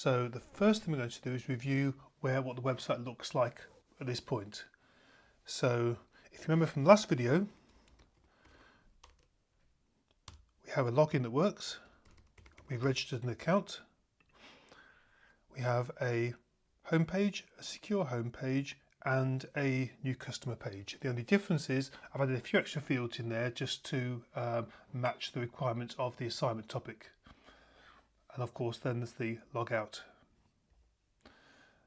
So the first thing we're going to do is review what the website looks like at this point. So if you remember from the last video, we have a login that works. We've registered an account. We have a home page, a secure home page, and a new customer page. The only difference is I've added a few extra fields in there just to match the requirements of the assignment topic. And of course then there's the log out.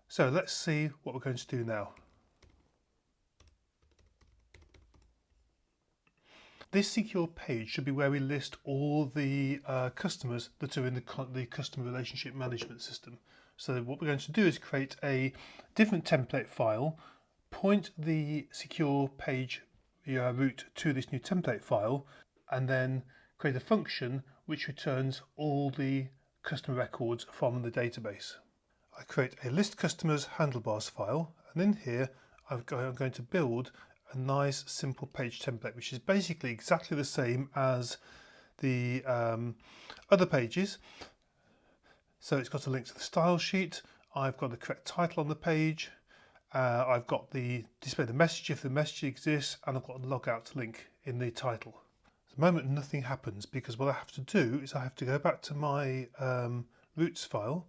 So let's see what we're going to do now. This secure page should be where we list all the customers that are in the customer relationship management system. So what we're going to do is create a different template file, point the secure page route to this new template file, and then create a function which returns all the customer records from the database. I create a list customers handlebars file, and in here I'm going to build a nice simple page template, which is basically exactly the same as the other pages. So it's got a link to the style sheet, I've got the correct title on the page, I've got the display the message if the message exists, and I've got a logout link in the title. At the moment nothing happens because what I have to do is I have to go back to my routes file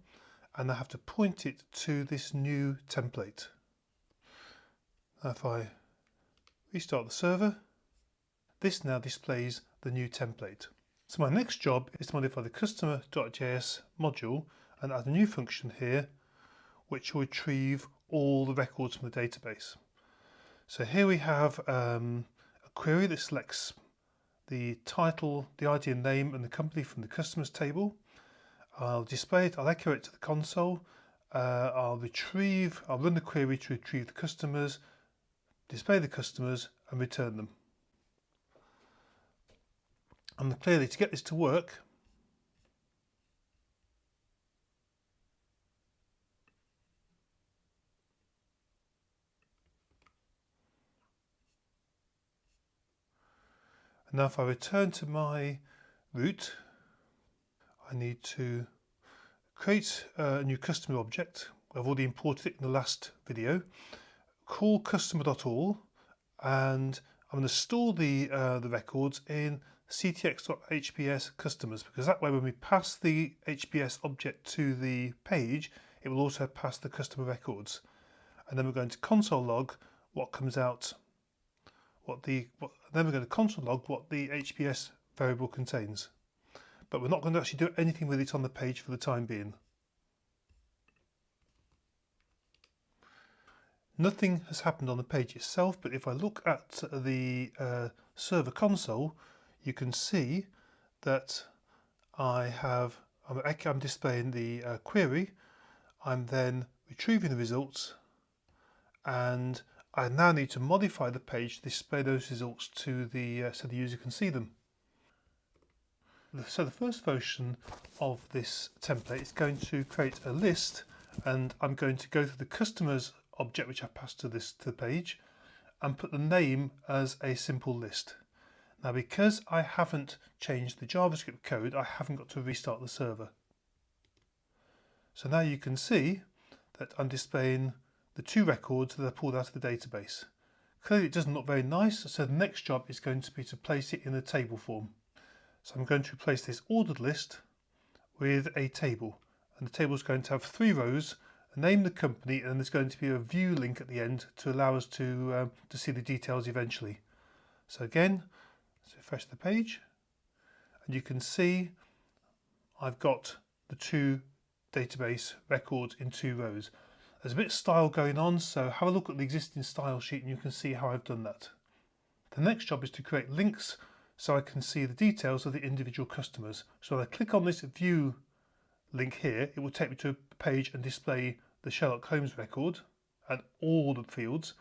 and I have to point it to this new template. Now if I restart the server, this now displays the new template. So my next job is to modify the customer.js module and add a new function here which will retrieve all the records from the database. So here we have a query that selects the title, the ID and name and the company from the customers table. I'll display it, I'll echo it to the console, I'll run the query to retrieve the customers, display the customers and return them. And clearly to get this to work, and now if I return to my route, I need to create a new customer object. I've already imported it in the last video. Call customer.all, and I'm going to store the records in ctx.hps customers, because that way when we pass the HPS object to the page, it will also pass the customer records. And then we're going to console log what comes out, then we're going to console log what the HPS variable contains. But we're not going to actually do anything with it on the page for the time being. Nothing has happened on the page itself, but if I look at the server console, you can see that I'm displaying the query, I'm then retrieving the results, and I now need to modify the page to display those results to so the user can see them. So the first version of this template is going to create a list, and I'm going to go through the customers object which I passed to the page and put the name as a simple list. Now because I haven't changed the JavaScript code, I haven't got to restart the server. So now you can see that I'm displaying the two records that I pulled out of the database. Clearly it doesn't look very nice, so the next job is going to be to place it in a table form. So I'm going to replace this ordered list with a table, and the table is going to have 3 rows, name the company, and there's going to be a view link at the end to allow us to see the details eventually. So again, let's refresh the page, and you can see I've got the 2 database records in 2 rows. There's a bit of style going on, so have a look at the existing style sheet and you can see how I've done that. The next job is to create links so I can see the details of the individual customers. So when I click on this view link here, it will take me to a page and display the Sherlock Holmes record and all the fields,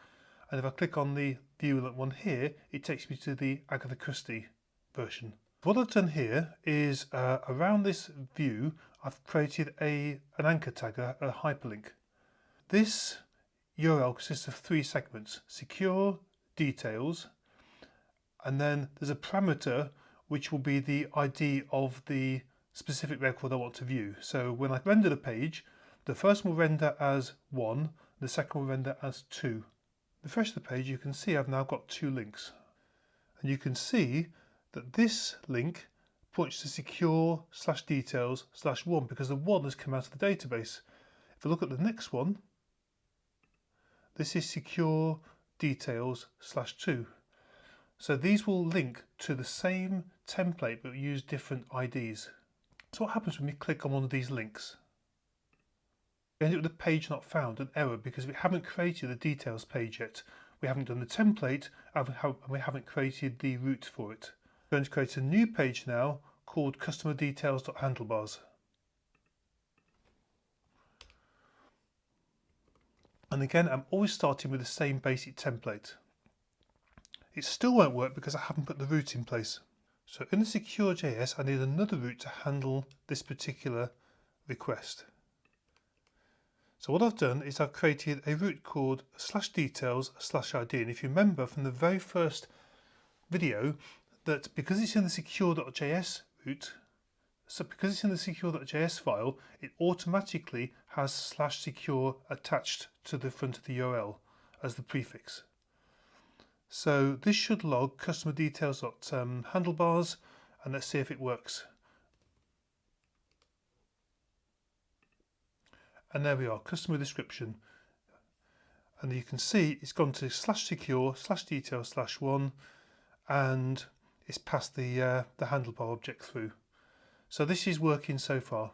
and if I click on the view one here, it takes me to the Agatha Christie version. What I've done here is around this view I've created an anchor tag, a hyperlink. This URL consists of 3 segments: secure, details, and then there's a parameter which will be the ID of the specific record I want to view. So when I render the page, The first will render as 1, the second will render as 2. Refresh the page, you can see I've now got 2 links. And you can see that this link points to secure/details/1 because the 1 has come out of the database. If I look at the next one, this is secure details/2. So these will link to the same template but use different IDs. So what happens when we click on one of these links? We end up with a page not found, an error, because we haven't created the details page yet. We haven't done the template and we haven't created the route for it. We're going to create a new page now called customer details.handlebars. And again, I'm always starting with the same basic template. It still won't work because I haven't put the route in place. So in the secure.js, I need another route to handle this particular request. So what I've done is I've created a route called /details/ID. And if you remember from the very first video that because it's in the secure.js route, so because it's in the secure.js file, it automatically has /secure attached to the front of the URL as the prefix. So this should log customer details.handlebars, and let's see if it works. And there we are, customer description. And you can see it's gone to /secure/details/1 and it's passed the handlebar object through. So this is working so far.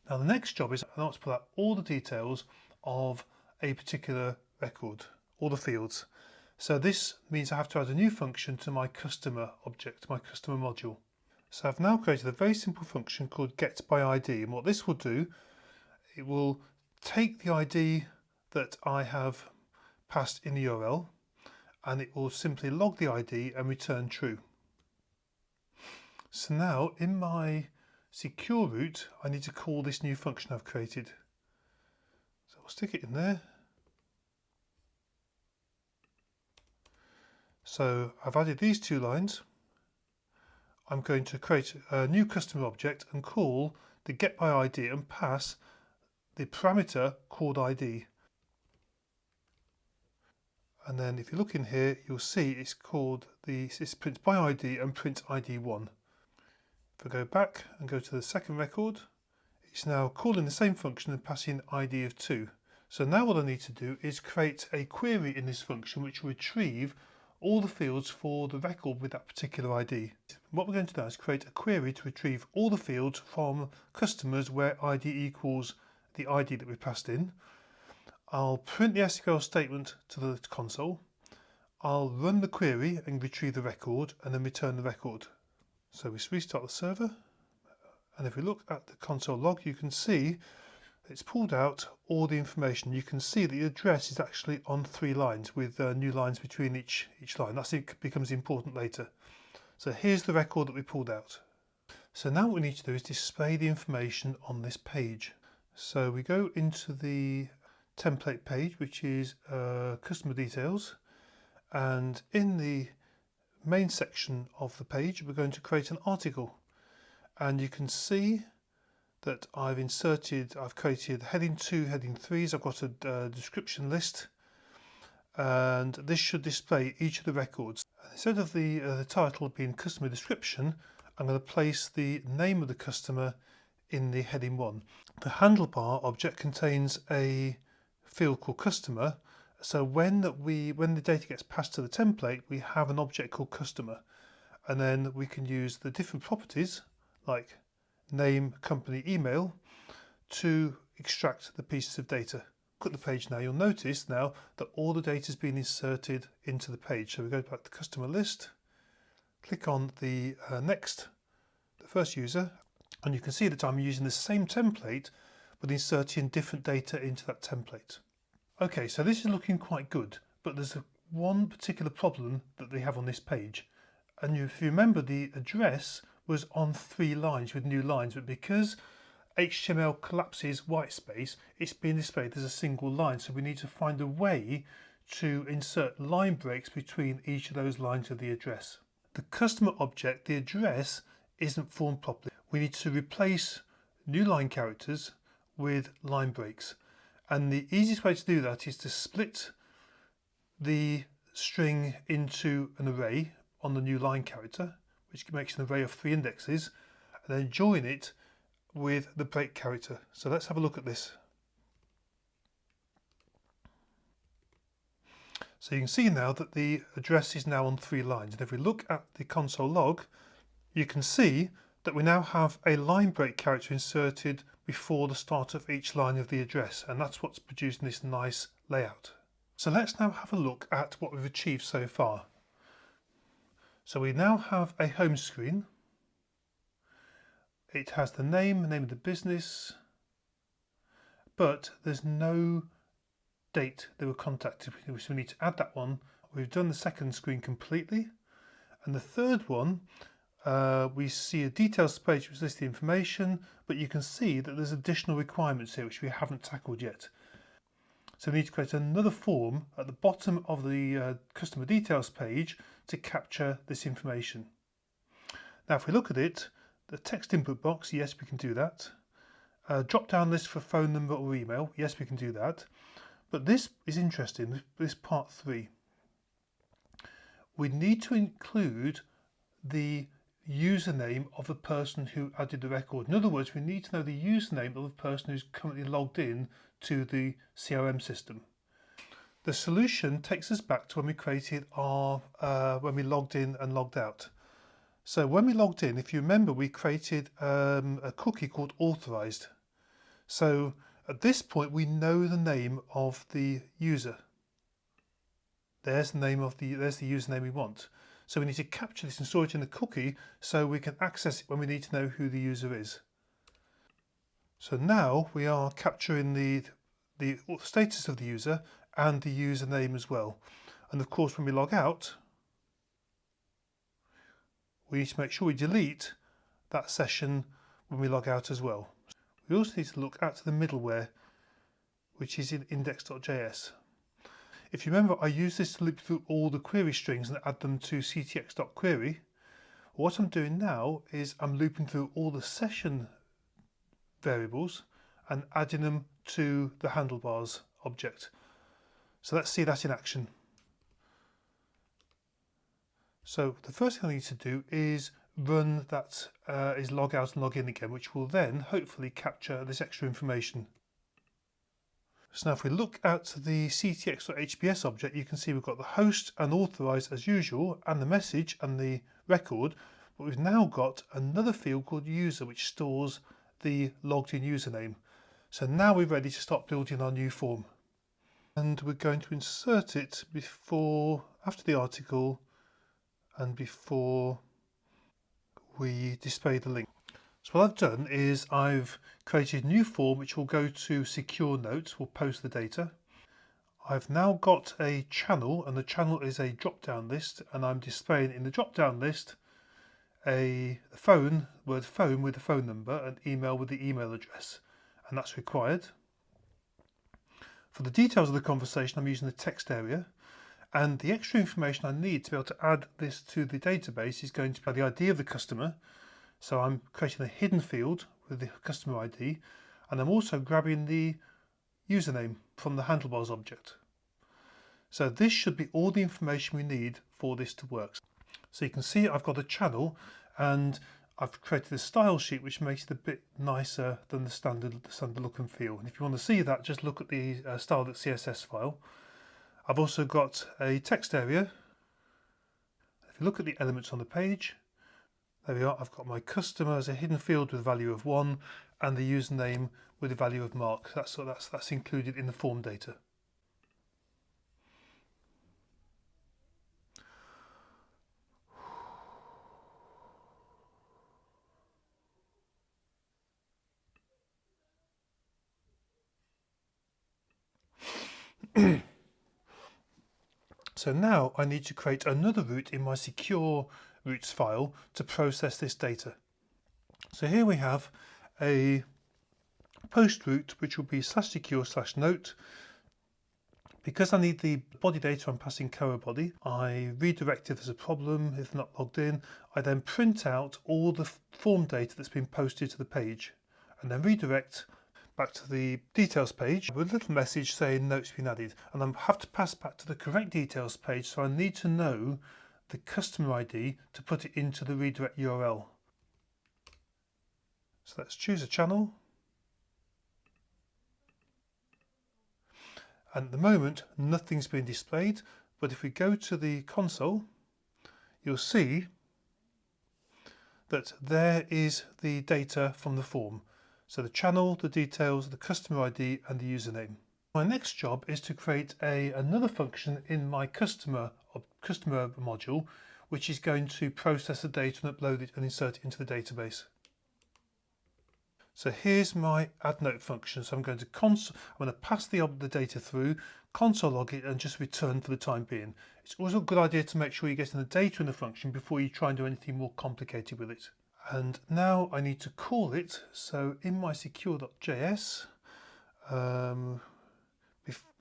Now the next job is I want to pull out all the details of a particular record, all the fields. So this means I have to add a new function to my customer object, my customer module. So I've now created a very simple function called getById, and what this will do, it will take the ID that I have passed in the URL and it will simply log the ID and return true. So now in my secure route, I need to call this new function I've created. So we'll stick it in there. So I've added these 2 lines. I'm going to create a new customer object and call the getById and pass the parameter called ID. And then if you look in here, you'll see it's called it's print by ID and print ID1. If I go back and go to the second record, it's now calling the same function and passing ID of 2. So now what I need to do is create a query in this function which will retrieve all the fields for the record with that particular ID. What we're going to do is create a query to retrieve all the fields from customers where ID equals the ID that we passed in. I'll print the SQL statement to the console. I'll run the query and retrieve the record and then return the record. So we restart the server, and if we look at the console log, you can see it's pulled out all the information. You can see the address is actually on 3 lines with new lines between each line. That becomes important later. So here's the record that we pulled out. So now what we need to do is display the information on this page. So we go into the template page, which is customer details, and in the main section of the page we're going to create an article, and you can see that I've created heading 2, heading 3s. I've got a description list, and this should display each of the records. Instead of the title being customer description, I'm going to place the name of the customer in the heading 1. The handlebar object contains a field called customer, so when the data gets passed to the template, we have an object called customer, and then we can use the different properties like name, company, email to extract the pieces of data. Look at the page now, you'll notice now that all the data has been inserted into the page. So we go back to the customer list, click on the first user, and you can see that I'm using the same template but inserting different data into that template. Okay, so this is looking quite good, but there's one particular problem that they have on this page. And if you remember, the address was on 3 lines with new lines, but because HTML collapses white space, it's being displayed as a single line. So we need to find a way to insert line breaks between each of those lines of the address. The customer object, the address, isn't formed properly. We need to replace new line characters with line breaks. And the easiest way to do that is to split the string into an array on the new line character, which makes an array of 3 indexes, and then join it with the break character. So let's have a look at this. So you can see now that the address is now on 3 lines. And if we look at the console log, you can see that we now have a line break character inserted before the start of each line of the address. And that's what's producing this nice layout. So let's now have a look at what we've achieved so far. So we now have a home screen. It has the name of the business, but there's no date they were contacted. So we need to add that one. We've done the second screen completely. And the third one, we see a details page which lists the information, but you can see that there's additional requirements here which we haven't tackled yet. So we need to create another form at the bottom of the customer details page to capture this information. Now if we look at it, the text input box, yes, we can do that. Drop down list for phone number or email, yes, we can do that. But this is interesting, this part 3. We need to include the username of the person who added the record. In other words, we need to know the username of the person who's currently logged in to the CRM system. The solution takes us back to when we created our, when we logged in and logged out. So when we logged in, if you remember, we created a cookie called authorized. So at this point, we know the name of the user. There's the username we want. So we need to capture this and store it in the cookie so we can access it when we need to know who the user is. So now we are capturing the status of the user and the username as well. And of course, when we log out, we need to make sure we delete that session when we log out as well. We also need to look at the middleware, which is in index.js. If you remember, I used this to loop through all the query strings and add them to ctx.query. What I'm doing now is I'm looping through all the session variables and adding them to the handlebars object. So let's see that in action. So the first thing I need to do is run that is log out and log in again, which will then hopefully capture this extra information. So now if we look at the ctx.hps object, you can see we've got the host and authorized as usual, and the message and the record, but we've now got another field called user which stores the logged in username. So now we're ready to start building our new form. And we're going to insert it after the article and before we display the link. So what I've done is I've created a new form which will go to secure notes, we'll post the data. I've now got a channel, and the channel is a drop-down list, and I'm displaying in the drop-down list word phone with the phone number and email with the email address, and that's required. For the details of the conversation, I'm using the text area, and the extra information I need to be able to add this to the database is going to be the ID of the customer. So I'm creating a hidden field with the customer ID, and I'm also grabbing the username from the handlebars object. So this should be all the information we need for this to work. So you can see I've got a channel, and I've created a style sheet which makes it a bit nicer than the standard look and feel. And if you want to see that, just look at the style.css file. I've also got a text area. If you look at the elements on the page, there we are. I've got my customer as a hidden field with a value of 1 and the username with a value of Mark. That's included in the form data. So now I need to create another route in my secure routes file to process this data. So here we have a post route, which will be /secure/note. Because I need the body data, I'm passing Caro body. I redirect if there's a problem, if not logged in. I then print out all the form data that's been posted to the page and then redirect back to the details page with a little message saying notes been added. And I have to pass back to the correct details page, so I need to know the customer ID to put it into the redirect URL. So let's choose a channel. And at the moment, nothing's been displayed, but if we go to the console, you'll see that there is the data from the form. So the channel, the details, the customer ID, and the username. My next job is to create another function in my customer module, which is going to process the data and upload it and insert it into the database. So here's my add note function. So I'm going to pass the data through, console log it, and just return for the time being. It's always a good idea to make sure you're getting the data in the function before you try and do anything more complicated with it. And now I need to call it. So in my secure.js,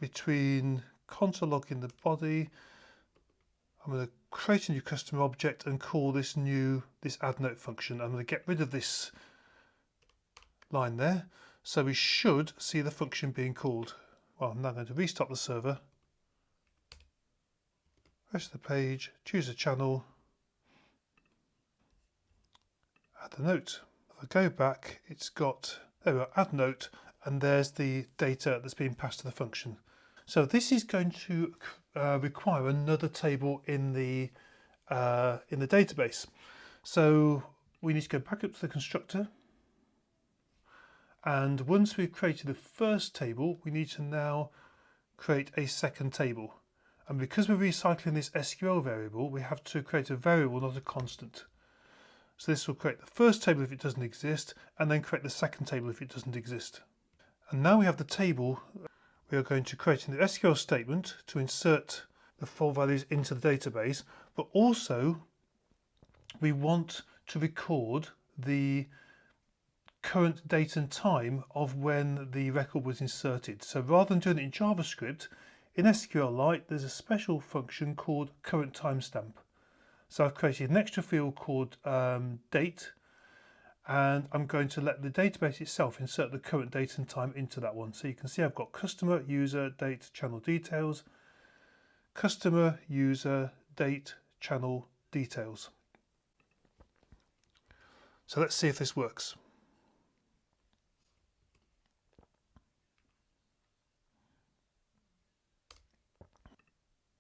between console logging the body, I'm going to create a new customer object and call this add note function. I'm going to get rid of this line there, so we should see the function being called. Well, I'm now going to restart the server, refresh the page, choose a channel, add the note. If I go back, it's got, there we are, add note, and there's the data that's being passed to the function. So this is going to require another table in the database. So we need to go back up to the constructor. And once we've created the first table, we need to now create a second table. And because we're recycling this SQL variable, we have to create a variable, not a constant. So this will create the first table if it doesn't exist, and then create the second table if it doesn't exist. And now we have the table, we are going to create an SQL statement to insert the full values into the database, but also we want to record the current date and time of when the record was inserted. So rather than doing it in JavaScript, in SQLite there's a special function called current timestamp. So I've created an extra field called date, and I'm going to let the database itself insert the current date and time into that one. So you can see I've got customer, user, date, channel details, customer, user, date, channel details. So let's see if this works.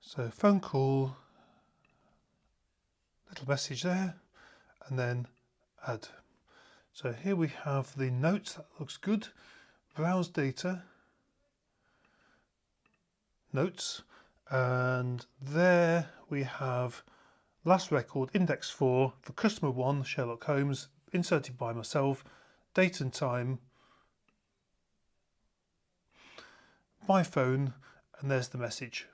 So phone call, little message there, and then add. So here we have the notes, that looks good. Browse data, notes, and there we have last record, index 4 for customer 1, Sherlock Holmes, inserted by myself, date and time, by phone, and there's the message.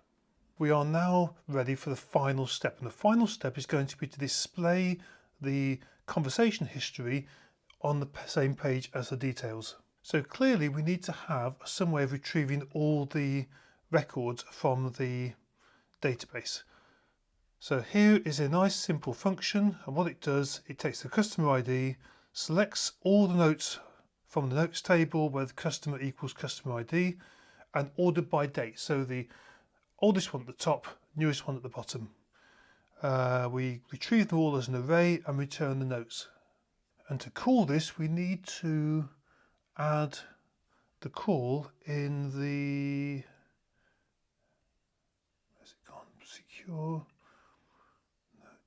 We are now ready for the final step, and the final step is going to be to display the conversation history on the same page as the details. So clearly we need to have some way of retrieving all the records from the database. So here is a nice simple function, and what it does, it takes the customer ID, selects all the notes from the notes table where the customer equals customer ID, and ordered by date. So the oldest one at the top, newest one at the bottom. We retrieve them all as an array and return the notes. And to call this, we need to add the call in the, where's it gone? Secure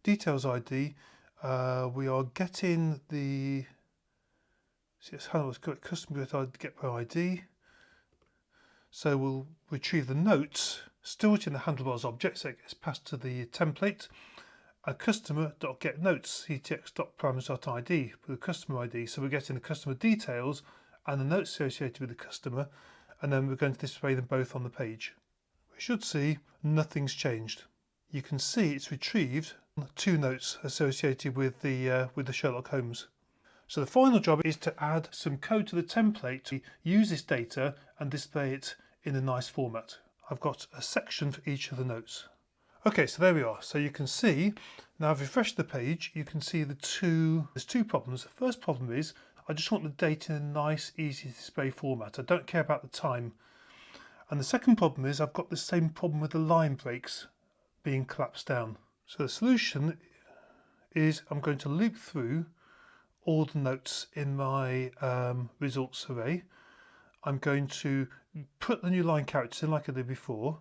details ID. We are getting the, customer get by ID. So we'll retrieve the notes, store it in the handlebars object, so it gets passed to the template. A customer.getNotes, ctx.parameters.id with the customer ID. So we're getting the customer details and the notes associated with the customer, and then we're going to display them both on the page. We should see nothing's changed. You can see it's retrieved 2 notes associated with the Sherlock Holmes. So the final job is to add some code to the template to use this data and display it in a nice format. I've got a section for each of the notes. Okay, so there we are. So you can see, now I've refreshed the page, you can see there's two problems. The first problem is I just want the date in a nice, easy to display format. I don't care about the time. And the second problem is I've got the same problem with the line breaks being collapsed down. So the solution is I'm going to loop through all the notes in my results array. I'm going to put the new line characters in like I did before.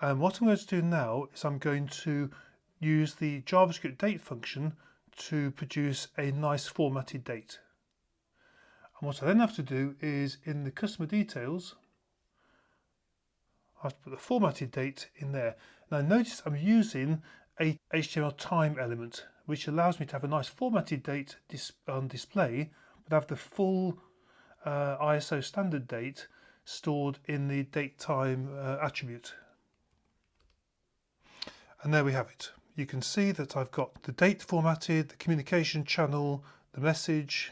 And what I'm going to do now is I'm going to use the JavaScript date function to produce a nice formatted date. And what I then have to do is in the customer details, I have to put the formatted date in there. Now notice I'm using a HTML time element, which allows me to have a nice formatted date on display, but have the full ISO standard date stored in the date time attribute. And there we have it. You can see that I've got the date formatted, the communication channel, the message,